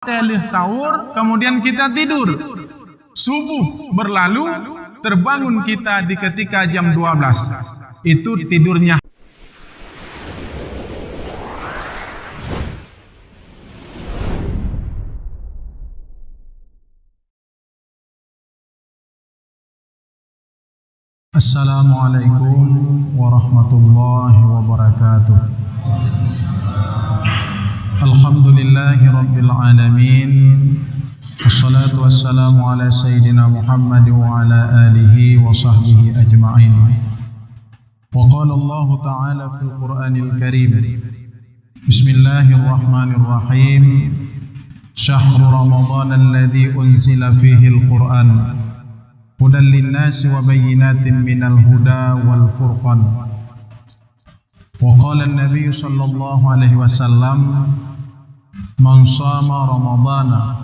telih sahur, kemudian kita tidur. Subuh berlalu, terbangun kita di ketika jam 12. Itu tidurnya. Assalamualaikum warahmatullahi wabarakatuh. Alhamdulillahi rabbil alamin. Wassalatu wassalamu ala sayyidina Muhammad wa ala alihi wa sahbihi ajma'in. Wa qala Allah ta'ala fil Qur'anil Karim. Bismillahirrahmanirrahim. Syahru Ramadan alladhi unzila fihi al-Qur'an hudan linnasi wa bayyinatin minal huda wal furqan. Wa qala an-nabiy sallallahu alaihi wasallam, man shama ramadana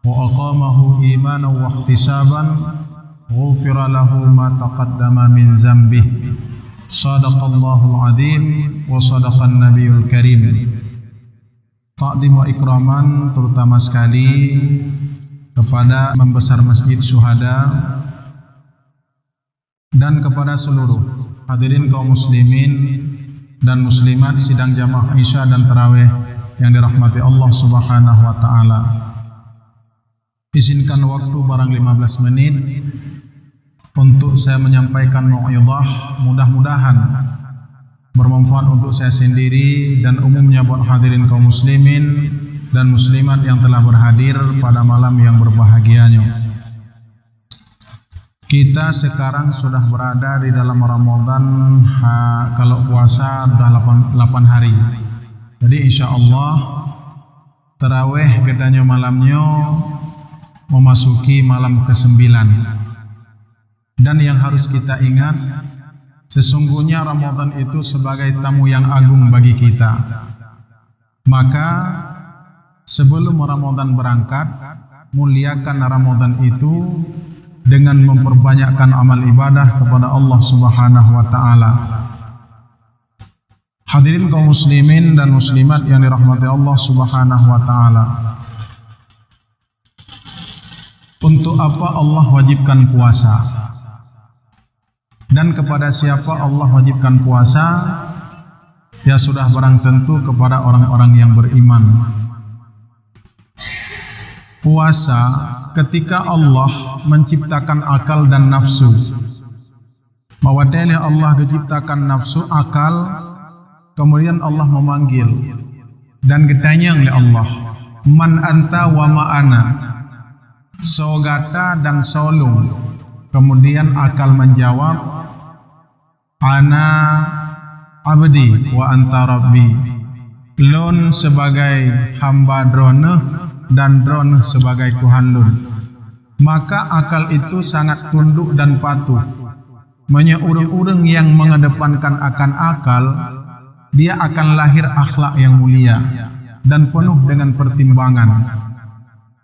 wa aqamahu imanan wa ihtisaban ghufira lahu ma taqaddama min zambihi. Shadaqallahul azim wa sadaqan nabiyul karim. Ta'zim wa ikraman terutama sekali kepada membesar Masjid Syuhada dan kepada seluruh hadirin kaum muslimin dan muslimat sidang jamaah Isya dan Tarawih yang dirahmati Allah Subhanahu wa taala. Izinkan waktu barang 15 menit untuk saya menyampaikan mau'izah, mudah-mudahan bermanfaat untuk saya sendiri dan umumnya buat hadirin kaum muslimin dan muslimat yang telah berhadir pada malam yang berbahagianya. Kita sekarang sudah berada di dalam Ramadan, kalau puasa sudah 8 hari. Jadi insya Allah tarawih gedanya malamnya memasuki malam ke-9. Dan yang harus kita ingat, sesungguhnya Ramadan itu sebagai tamu yang agung bagi kita. Maka sebelum Ramadan berangkat, muliakan Ramadan itu dengan memperbanyakkan amal ibadah kepada Allah Subhanahu wa taala. Hadirin kaum muslimin dan muslimat yang dirahmati Allah Subhanahu wa taala. Untuk apa Allah wajibkan puasa? Dan kepada siapa Allah wajibkan puasa? Ya sudah barang tentu kepada orang-orang yang beriman. Puasa ketika Allah menciptakan akal dan nafsu. Bahwa Allah menciptakan nafsu, akal, kemudian Allah memanggil dan ditanya oleh Allah, man anta wa ma'ana, sogata dan solung. Kemudian akal menjawab, ana abdi wa anta rabbi. Lon sebagai hamba drone dan drone sebagai Tuhan lun. Maka akal itu sangat tunduk dan patuh. Urang-urang yang mengedepankan akan akal, dia akan lahir akhlak yang mulia dan penuh dengan pertimbangan.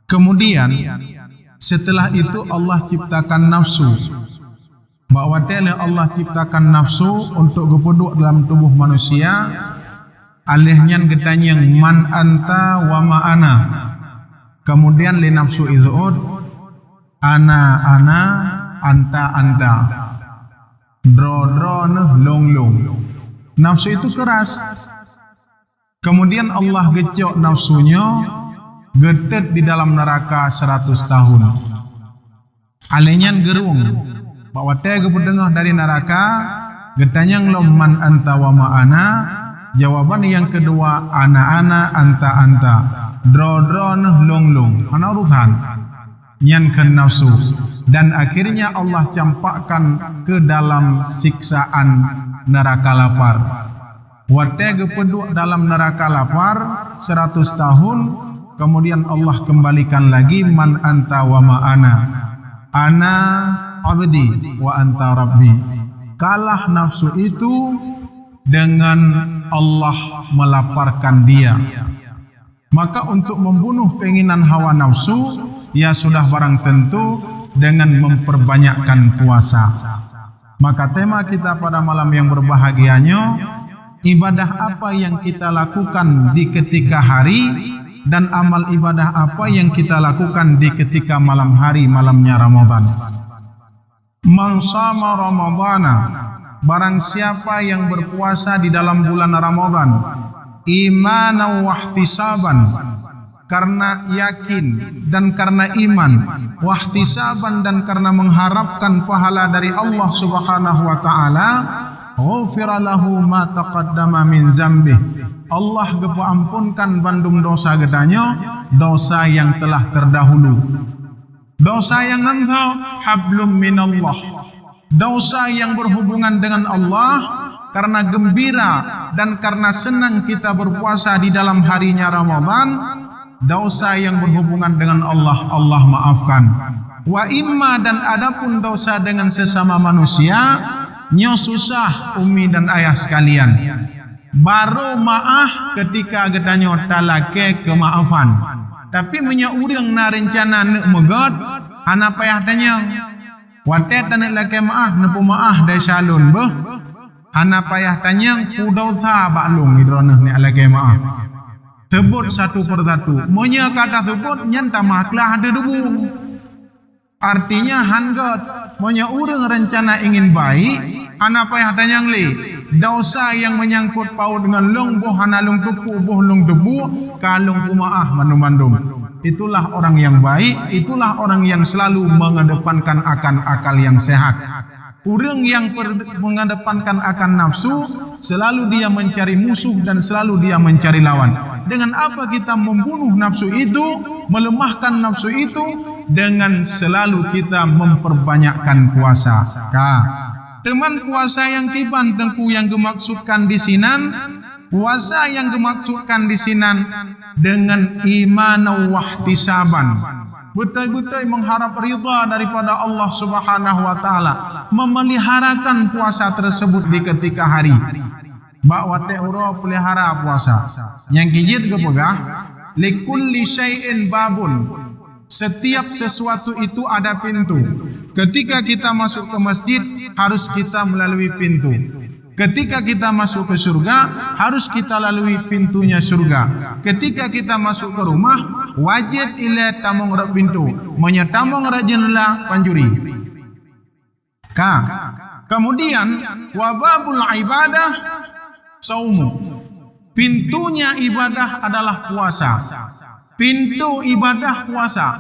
Kemudian setelah itu Allah ciptakan nafsu. Bahwa Allah ciptakan nafsu untuk gepeduk dalam tubuh manusia. Alihnya getanyang man anta wa ma'ana. Kemudian li nafsu iz'ud, ana, anta. Dro, long. Nafsu itu keras. Kemudian Allah gecok nafsunya, getet di dalam neraka 100 tahun. Alenyan gerung, bahwa tega pedengah dari neraka, getanyang lo man anta wa ma'ana. Jawaban yang kedua, ana, anta. Dro, long. Ana urusan nyan ke nafsu. Dan akhirnya Allah campakkan ke dalam siksaan neraka lapar. Watega peduk dalam neraka lapar 100 tahun. Kemudian Allah kembalikan lagi, man anta wa ma'ana, ana abdi wa anta rabbi. Kalah nafsu itu dengan Allah melaparkan dia. Maka untuk membunuh keinginan hawa nafsu, ya sudah barang tentu dengan memperbanyakkan puasa. Maka tema kita pada malam yang berbahagianya, ibadah apa yang kita lakukan di ketika hari dan amal ibadah apa yang kita lakukan di ketika malam hari malamnya Ramadan. Man shama Ramadana, barang siapa yang berpuasa di dalam bulan Ramadan, imanan wa ihtisaban, karena yakin dan karena iman, wa ihtisaban dan karena mengharapkan pahala dari Allah Subhanahu wa taala, ghufira lahu ma taqaddama min zambih, Allah gepa ampunkan bandung dosa gedanya, dosa yang telah terdahulu. Dosa yang engkau hablum minallah, dosa yang berhubungan dengan Allah, karena gembira dan karena senang kita berpuasa di dalam harinya Ramadan. Dosa yang berhubungan dengan Allah, Allah maafkan. Wa imma, dan adapun dosa dengan sesama manusia, nyo susah umi dan ayah sekalian, baru maaf ketika gedanyo talake kemaafan. Tapi menya urang na rencana nek megad ana payah tanyang wate tanek lake maaf nepu maaf dai salun beh ana payah tanyang pudau sa baklung idroneh ne lake maaf tebut satu persatu menya kata tebut nyanta maklah ada debu. Artinya hangat menya urang rencana ingin baik ana payah tanyang le dosa yang menyangkut paut dengan long boh analung tupu boh long debu kalung kumaah mandum-mandum. Itulah orang yang baik, itulah orang yang selalu mengedepankan akan akal yang sehat. Orang yang mengedepankan akan nafsu, selalu dia mencari musuh dan selalu dia mencari lawan. Dengan apa kita membunuh nafsu itu, melemahkan nafsu itu? Dengan selalu kita memperbanyakkan puasa. Teman puasa yang kiban tengku yang dimaksudkan di sinan, puasa yang dimaksudkan di sinan dengan iman wa ihtisaban, betul-betul mengharap ridha daripada Allah Subhanahu wa taala, memeliharakan puasa tersebut di ketika hari. Bak wate uro pelihara puasa. Yang kijit ke pegah, likulli syai'in babun. Setiap sesuatu itu ada pintu. Ketika kita masuk ke masjid, harus kita melalui pintu. Ketika kita masuk ke surga, harus kita lalui pintunya surga. Ketika kita masuk ke rumah, wajib ila tamong rak pintu, menyetamong rak jendela panjuri. Kemudian wababul ibadah saumu. Pintunya ibadah adalah puasa. Pintu ibadah puasa.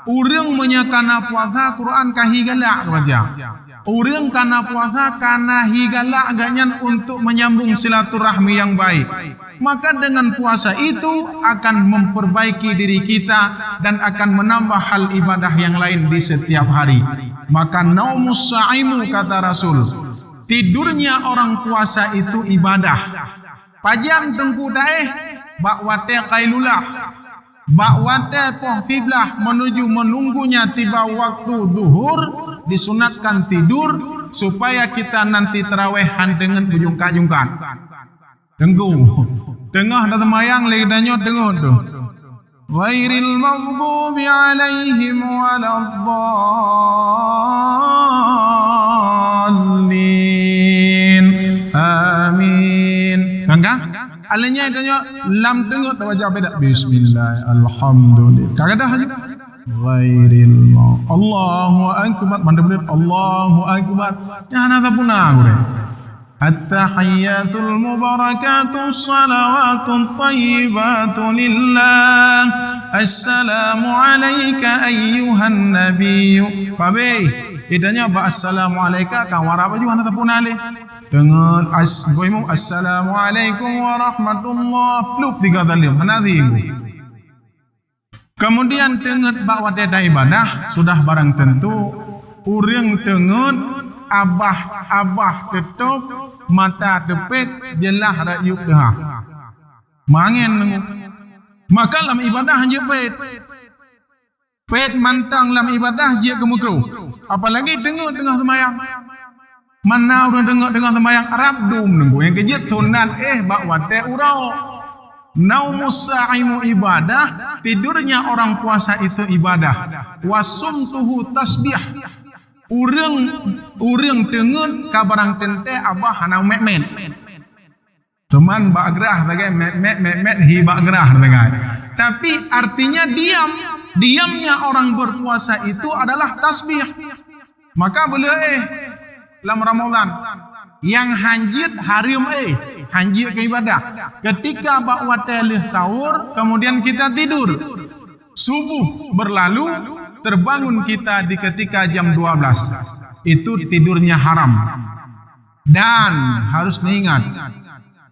Urang menyakana puasa Quran kahigala wajah. Urang kana puasa kana higala ganyan untuk menyambung silaturahmi yang baik. Maka dengan puasa itu akan memperbaiki diri kita dan akan menambah hal ibadah yang lain di setiap hari. Maka naumus sa'imu kata Rasul, tidurnya orang puasa itu ibadah. Pajan tengku daeh bakwate qailulah, bakwate pohfiblah menuju menunggunya tiba waktu duhur, disunatkan tidur supaya kita nanti terawehan dengan bujung-kajungkan. Tengku tengah datang mayang lagi danyo tengok tu. Ghairil maghdubi alaihim waladdallin. Amin. Kangga? Alanya danyo lam tengok wajah beda. Bismillah, alhamdulillah. Kagak dah haji. Ghairil maghdubi. Allahu akbar. Mandap Allahu akbar. Jangan ada punah gue. At-tahiyyatul mubarakatus salawatut thayyibatu lillah. Assalamu alayka ayyuhan nabiyyu. Pabe, idanya ba assalamu alayka ka waraba ju hana tapuna le. Dengan goimu assalamu alaikum warahmatullah plup tiga dalim hana diingu. Kemudian tenget ba wadada ibadah sudah barang tentu urang tenget abah tetop mata tepet jelah rayuk dah mangen maka lam ibadah je pet mantang lam ibadah je kemukru apalagi tengah semayang mana urang tengah semayang Arab dum nunggu yang kejit tunan bak wate urau naumus sa'imu ibadah, tidurnya orang puasa itu ibadah, wasumtuhu tasbih. Urang tengen kabarang tente abah hanau met. Teman bagrah tagai met hi bagrah tagai. Tapi artinya diam. Diamnya orang berpuasa itu adalah tasbih. Maka boleh dalam Ramadan yang hanjit harium hanjit ke ibadah. Ketika bakwa telih sahur, kemudian kita tidur. Subuh berlalu, terbangun kita di ketika jam 12. Itu tidurnya haram. Dan harus diingat,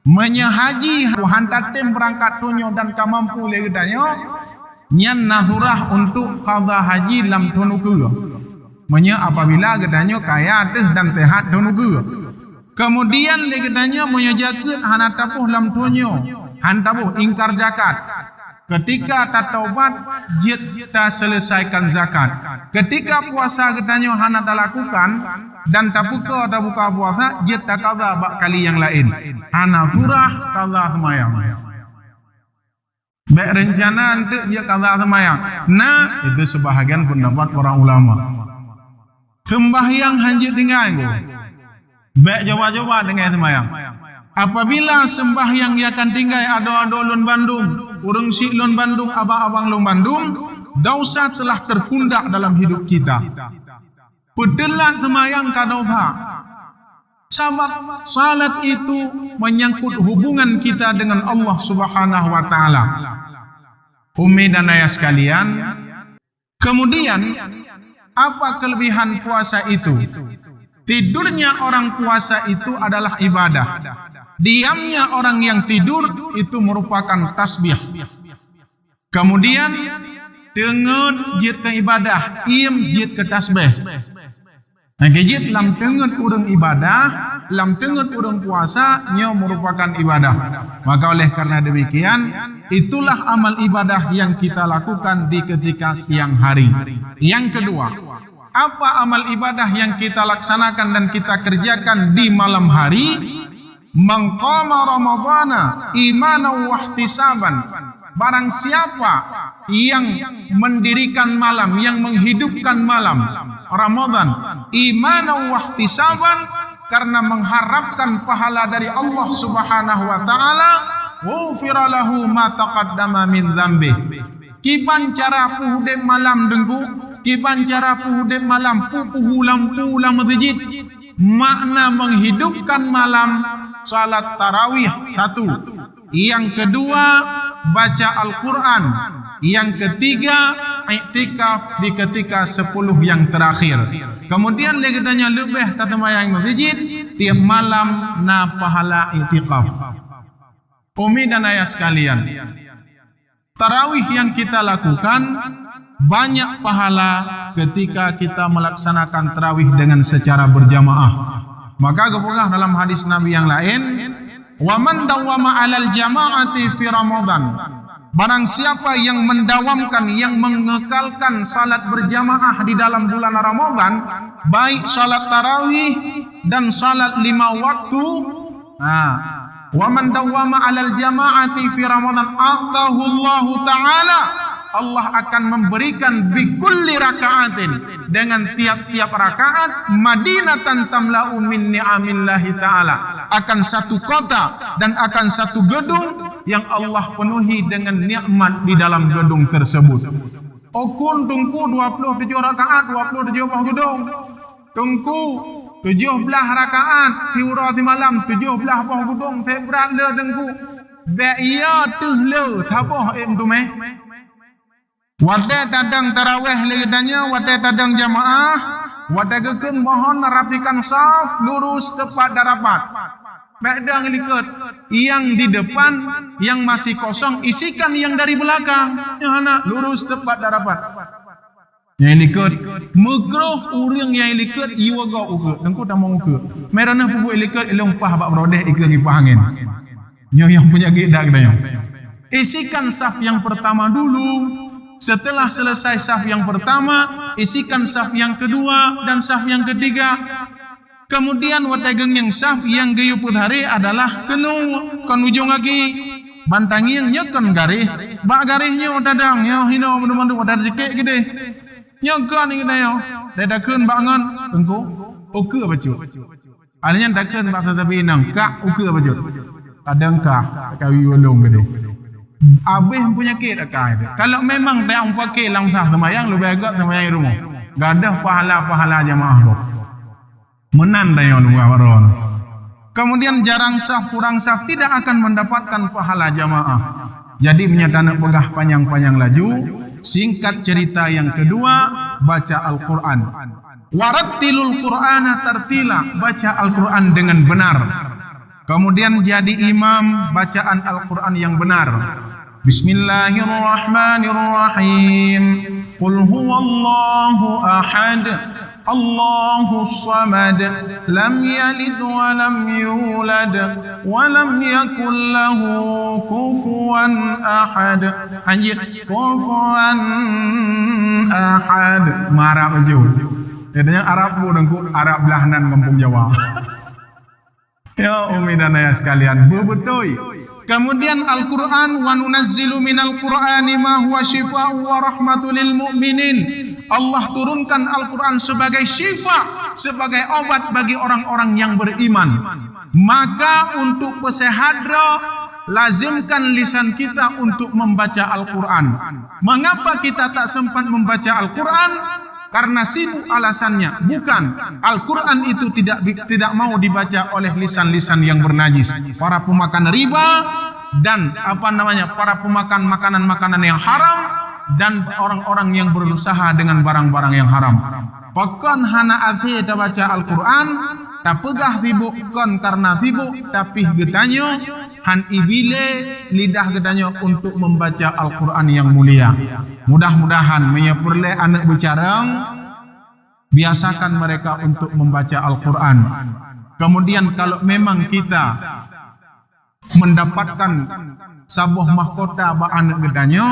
menyahaji hantar tim berangkat tunyo dan kamampu legedanyo nyan nazurah untuk qada haji lam tunuku. Menya apabila gedanyo kaya deh dan tehat tunuku. Kemudian legedanyo menyajakeun hana tapuh lam tunyo, hantapuh ingkar zakat. Ketika tak taubat, kita selesaikan zakat. Ketika puasa gedanyo hana lakukan dan tak buka puasa, kita qada bak kali yang lain. Hana surah qada semayang. Baik rencana untuk dia qada semayang. Nah, itu sebahagian pendapat para ulama. Sembahyang hanjit dengan itu. Baik jawab-jawab dengan semayang. Apabila sembahyang ia akan tinggal ado-ado lon Bandung, urung si lon Bandung, abang-abang lon Bandung, dosa telah terpundak dalam hidup kita. Pedelah semayang kadauha. Sebab salat itu menyangkut hubungan kita dengan Allah Subhanahu wa taala. Umi dan ayah sekalian, kemudian apa kelebihan puasa itu? Tidurnya orang puasa itu adalah ibadah. Diamnya orang yang tidur itu merupakan tasbih. Kemudian dengan jid ke ibadah, jid ke tasbih. Nah, jid lam dengan urang ibadah, lam dengan urang puasa, nya merupakan ibadah. Maka oleh karena demikian, itulah amal ibadah yang kita lakukan di ketika siang hari. Yang kedua, apa amal ibadah yang kita laksanakan dan kita kerjakan di malam hari? Man qama ramadhana imanan wa ihtisaban. Barang siapa yang mendirikan malam, yang menghidupkan malam Ramadan imanan wa ihtisaban, karena mengharapkan pahala dari Allah Subhanahu wa taala, ghufira lahu ma taqaddama min dzambi. Kiban cara puhude malam dengku, kiban cara puhude malam puhu lampu masjid. Makna menghidupkan malam salat tarawih satu. Yang kedua baca Al-Quran. Yang ketiga iktikaf di ketika 10 yang terakhir. Kemudian legendanya lebih tatamayang masjid tiap malam na pahala iktikaf. Umi dan ayah sekalian, tarawih yang kita lakukan banyak pahala ketika kita melaksanakan tarawih dengan secara berjamaah. Maka kepugah dalam hadis Nabi yang lain, wa man dawwama 'alal jama'ati fi Ramadan. Barang siapa yang mendawamkan, yang mengekalkan salat berjamaah di dalam bulan Ramadan, baik salat tarawih dan salat 5 waktu. Wa man dawwama 'alal jama'ati fi Ramadan atahu Allah taala, Allah akan memberikan bikulli raka'atin, dengan tiap-tiap rakaat madinatan tamla'u min ni'amillahi ta'ala, akan satu kota dan akan satu gedung yang Allah penuhi dengan nikmat di dalam gedung tersebut. Okun tungku 27 rakaat 27 buah gedung. Tungku 17 rakaat hiura malam 17 buah gedung febrat le dengku. Ba iya tuh le thapoh em tu meh. Wate tadang tarawih legedanya, wate tadang jamaah, wate gekeun mohon rapikan saf lurus tepat darapat. Bedang liket yang di depan yang masih kosong isikan yang dari belakang. Nyana lurus tepat darapat. Yang liket mukroh urang yang liket ieu ga uke, dengku tak mau uke. Merana pupu liket elong pah bak brodeh ike kipas angin. Nyo yang punya gedak dayo. Isikan saf yang pertama dulu. Setelah selesai saf yang pertama, isikan saf yang kedua dan saf yang ketiga. Kemudian watageng yang saf yang gayu puthari adalah kenu kon ujung lagi bantangi yang nyekan garih. Bak garihnya watadang ya hino mendu-mendu watad sikit gede. Nyekan ini dayo. Dadakeun bangan engko uke bacu. Adanya dakeun bak tetapi nang kak uke bacu. Kadang kah kawi ulung gede. Abih punya kira kaya. Kalau memang tak pakai langsung semayang, lebih agak semayang di rumah. Gadah pahala-pahala jamaah tu. Menandai yang luar. Kemudian jarang sah, kurang sah tidak akan mendapatkan pahala jamaah. Jadi menyatakan pegah panjang-panjang laju. Singkat cerita yang kedua, baca Al-Quran. Warattilul Qur'ana tartila, baca Al-Quran dengan benar. Kemudian jadi imam bacaan Al-Quran yang benar. Bismillahirrahmanirrahim. Qul huwallahu ahad, Allahus samad, lam yalid wa lam yulad, wa lam yakul lahu kufuwan ahad. Anjir, kufuwan ahad. Marah baju. Jadinya Arab budengku, Arab belahanan kampung Jawa. Ya umi dan ayah sekalian, bebetul. Kemudian Al-Quran, wa nunazzilu minal Qur'ani ma huwa shifaa'u wa rahmatul lil mu'minin. Allah turunkan Al-Quran sebagai syifa, sebagai obat bagi orang-orang yang beriman. Maka untuk pesehadra, lazimkan lisan kita untuk membaca Al-Quran. Mengapa kita tak sempat membaca Al-Quran? Karena sibuk alasannya. Bukan, Al-Quran itu tidak mau dibaca oleh lisan-lisan yang bernajis. Para pemakan riba dan para pemakan makanan-makanan yang haram dan orang-orang yang berusaha dengan barang-barang yang haram. Pokon hana athi ta baca Al-Quran, tak pegah sibuk kon karena sibuk, tapi gedanyo han ibile lidah gedanyo untuk membaca Al-Quran yang mulia. Mudah-mudahan menyepurle anak bicarang, biasakan mereka untuk membaca Al-Quran. Kemudian kalau memang kita mendapatkan sebuah mahkota ba anak gedanyo,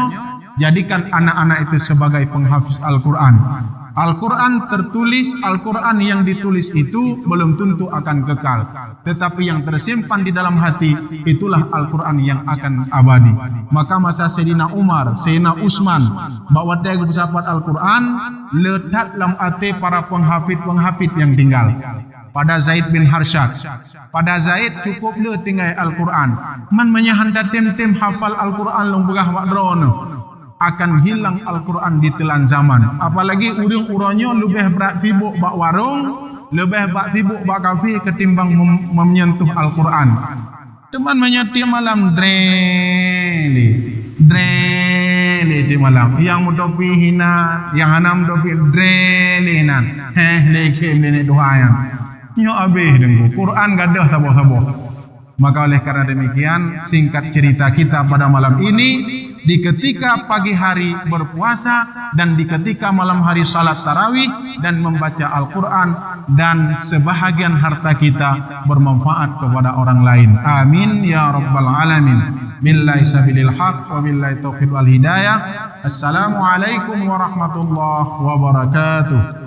jadikan anak-anak itu sebagai penghafiz Al-Quran. Al-Quran tertulis, Al-Quran yang ditulis itu belum tentu akan kekal. Tetapi yang tersimpan di dalam hati, itulah Al-Quran yang akan abadi. Maka masa Sayyidina Umar, Sayyidina Utsman, bawa dia bersahabat Al-Quran, letak dalam hati para penghafid yang tinggal. Pada Zaid bin Harsyad, pada Zaid cukup le tinggal Al-Quran. Man menyahanda tim hafal Al-Quran lembugah wakdrono. Akan hilang Al-Quran di telan zaman. Apalagi urang-urangnya lebih berat sibuk bak warung, lebih bak sibuk bak kafe ketimbang menyentuh Al-Quran. Teman menyati malam drele di malam. Yang mutopi hina, yang hanam topi drele nan. Leke nenek doa yang. Nyo abih dengku. Quran gadah sabo-sabo. Maka oleh karena demikian, singkat cerita kita pada malam ini, di ketika pagi hari berpuasa dan di ketika malam hari salat tarawih dan membaca Al-Quran, dan sebahagian harta kita bermanfaat kepada orang lain. Amin ya rabbal alamin. Billahi sabilil haq wa billahi taufiq wal hidayah. Assalamualaikum warahmatullahi wabarakatuh.